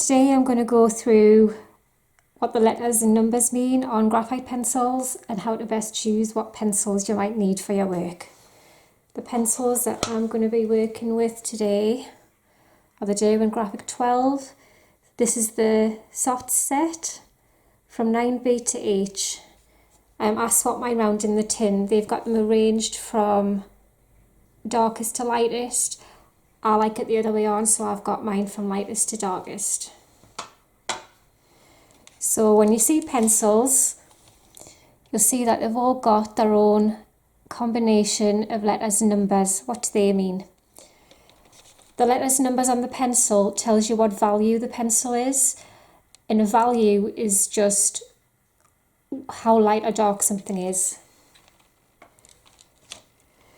today I'm going to go through what the letters and numbers mean on graphite pencils and how to best choose what pencils you might need for your work. The pencils that I'm going to be working with today are the Derwent Graphic 12. This is the soft set from 9B to H. I swapped mine round in the tin. They've got them arranged from darkest to lightest. I like it the other way on, so I've got mine from lightest to darkest. So when you see pencils, you'll see that they've all got their own combination of letters and numbers. What do they mean? The letters and numbers on the pencil tells you what value the pencil is, and a value is just how light or dark something is.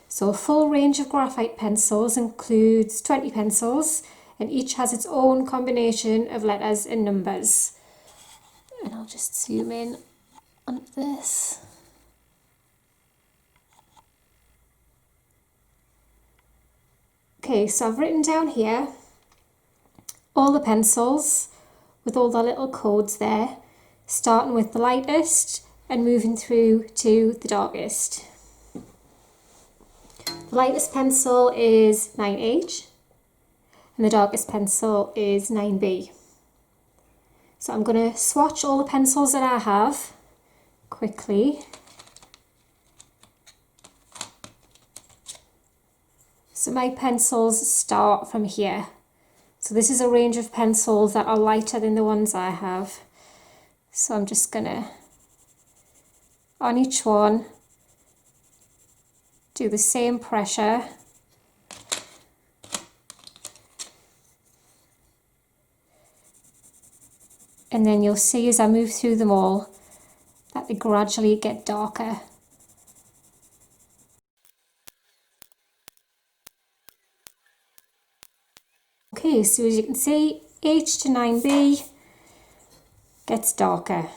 So a full range of graphite pencils includes 20 pencils, and each has its own combination of letters and numbers. And I'll just zoom in on this. Okay, so I've written down here all the pencils with all the little codes there, starting with the lightest and moving through to the darkest. The lightest pencil is 9H and the darkest pencil is 9B. So I'm going to swatch all the pencils that I have quickly. So my pencils start from here. So this is a range of pencils that are lighter than the ones I have. So I'm just going to, on each one, do the same pressure. And then you'll see as I move through them all that they gradually get darker. Okay, so as you can see, H to 9B gets darker.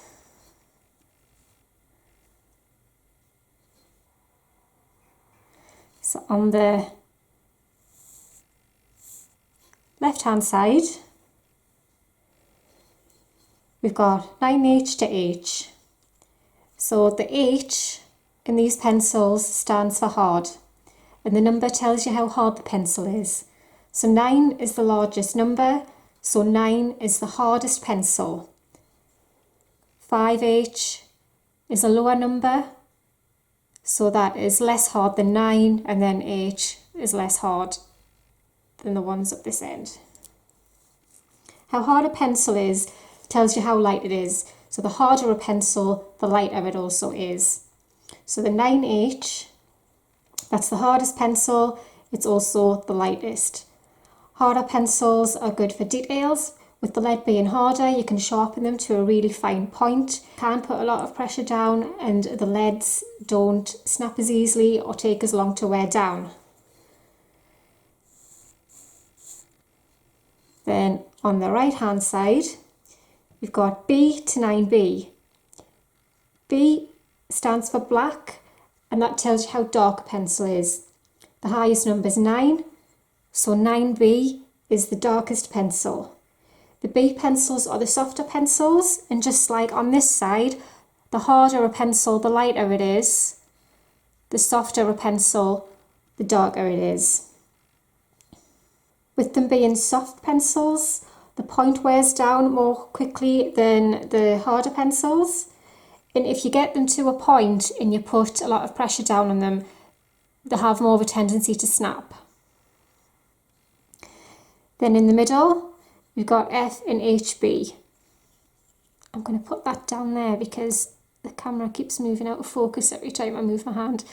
So on the left hand side, we've got 9H to H. So the H in these pencils stands for hard, and the number tells you how hard the pencil is. So 9 is the largest number, so 9 is the hardest pencil. 5H is a lower number, so that is less hard than 9, and then H is less hard than the ones at this end. How hard a pencil is tells you how light it is. So the harder a pencil, the lighter it also is. So the 9H, that's the hardest pencil, it's also the lightest. Harder pencils are good for details. With the lead being harder, you can sharpen them to a really fine point. You can put a lot of pressure down and the leads don't snap as easily or take as long to wear down. Then on the right hand side, we've got B to 9B. B stands for black, and that tells you how dark a pencil is. The highest number is 9, so 9B is the darkest pencil. The B pencils are the softer pencils, and just like on this side, the harder a pencil, the lighter it is. The softer a pencil, the darker it is. With them being soft pencils, the point wears down more quickly than the harder pencils. And if you get them to a point and you put a lot of pressure down on them, they have more of a tendency to snap. Then in the middle, we've got F and HB. I'm going to put that down there because the camera keeps moving out of focus every time I move my hand.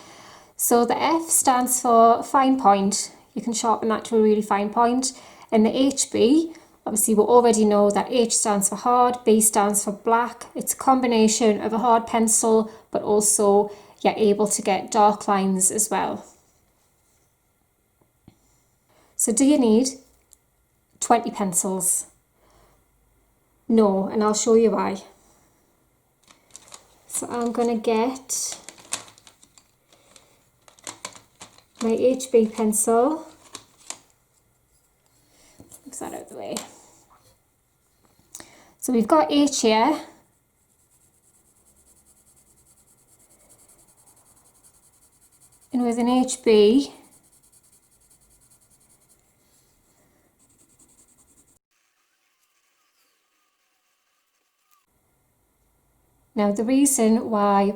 So the F stands for fine point. You can sharpen that to a really fine point. And the HB, obviously we already know that H stands for hard, B stands for black. It's a combination of a hard pencil, but also you're able to get dark lines as well. So do you need 20 pencils? No, and I'll show you why. So I'm going to get my HB pencil. Move that out of the way. So we've got H here. And with an HB, now the reason why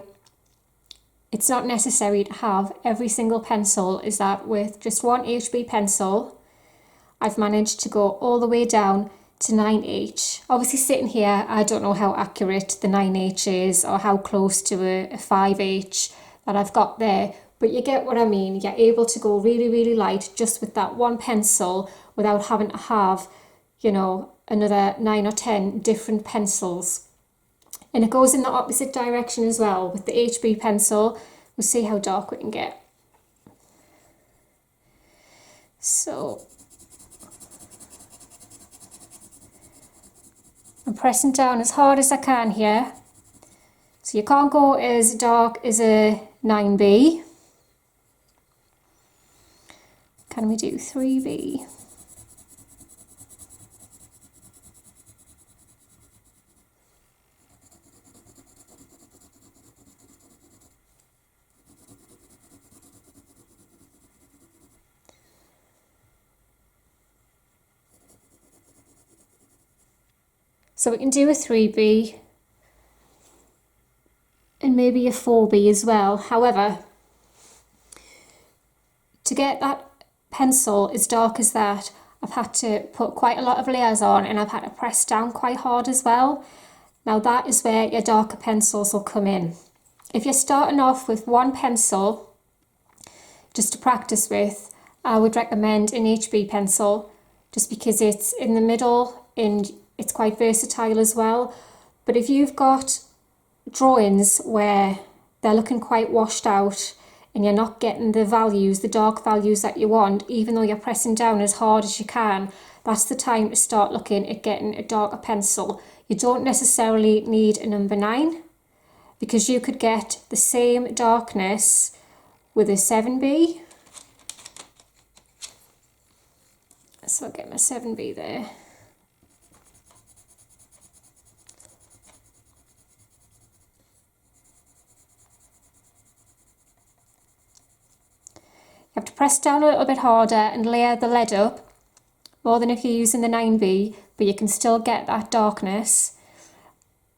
it's not necessary to have every single pencil is that with just one HB pencil, I've managed to go all the way down to 9H. Obviously sitting here, I don't know how accurate the 9H is or how close to a 5H that I've got there, but you get what I mean. You're able to go really, really light just with that one pencil without having to have, you know, another 9 or 10 different pencils. And it goes in the opposite direction as well. With the HB pencil, we'll see how dark we can get. So I'm pressing down as hard as I can here. So you can't go as dark as a 9B. Can we do 3B? So we can do a 3B and maybe a 4B as well. However, to get that pencil as dark as that, I've had to put quite a lot of layers on and I've had to press down quite hard as well. Now that is where your darker pencils will come in. If you're starting off with one pencil just to practice with, I would recommend an HB pencil just because it's in the middle and it's quite versatile as well. But if you've got drawings where they're looking quite washed out and you're not getting the values, the dark values that you want, even though you're pressing down as hard as you can, that's the time to start looking at getting a darker pencil. You don't necessarily need a number 9 because you could get the same darkness with a 7B. So I'll get my 7B there. You have to press down a little bit harder and layer the lead up more than if you're using the 9B, but you can still get that darkness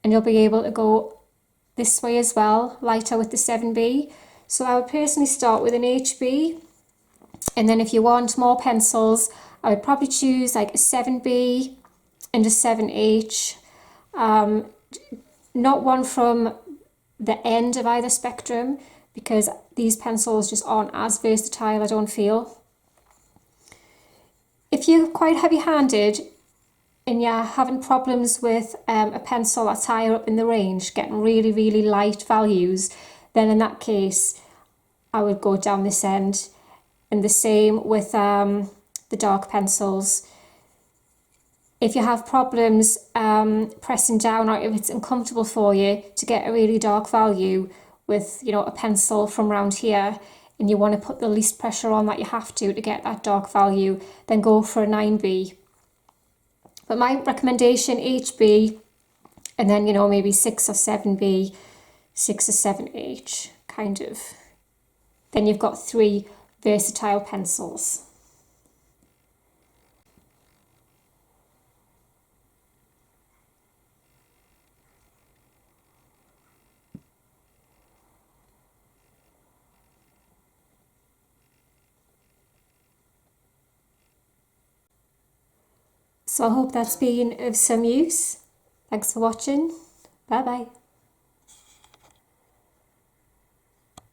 and you'll be able to go this way as well, lighter with the 7B. So I would personally start with an HB, and then if you want more pencils, I would probably choose like a 7B and a 7H. Not one from the end of either spectrum, because these pencils just aren't as versatile, I don't feel. If you're quite heavy-handed and you're having problems with a pencil that's higher up in the range, getting really, really light values, then in that case, I would go down this end. And the same with the dark pencils. If you have problems pressing down, or if it's uncomfortable for you to get a really dark value with, you know, a pencil from around here, and you want to put the least pressure on that you have to get that dark value, then go for a 9B. But my recommendation, HB, and then, you know, maybe 6 or 7B, 6 or 7H, kind of. Then you've got 3 versatile pencils. So I hope that's been of some use. Thanks for watching. Bye bye.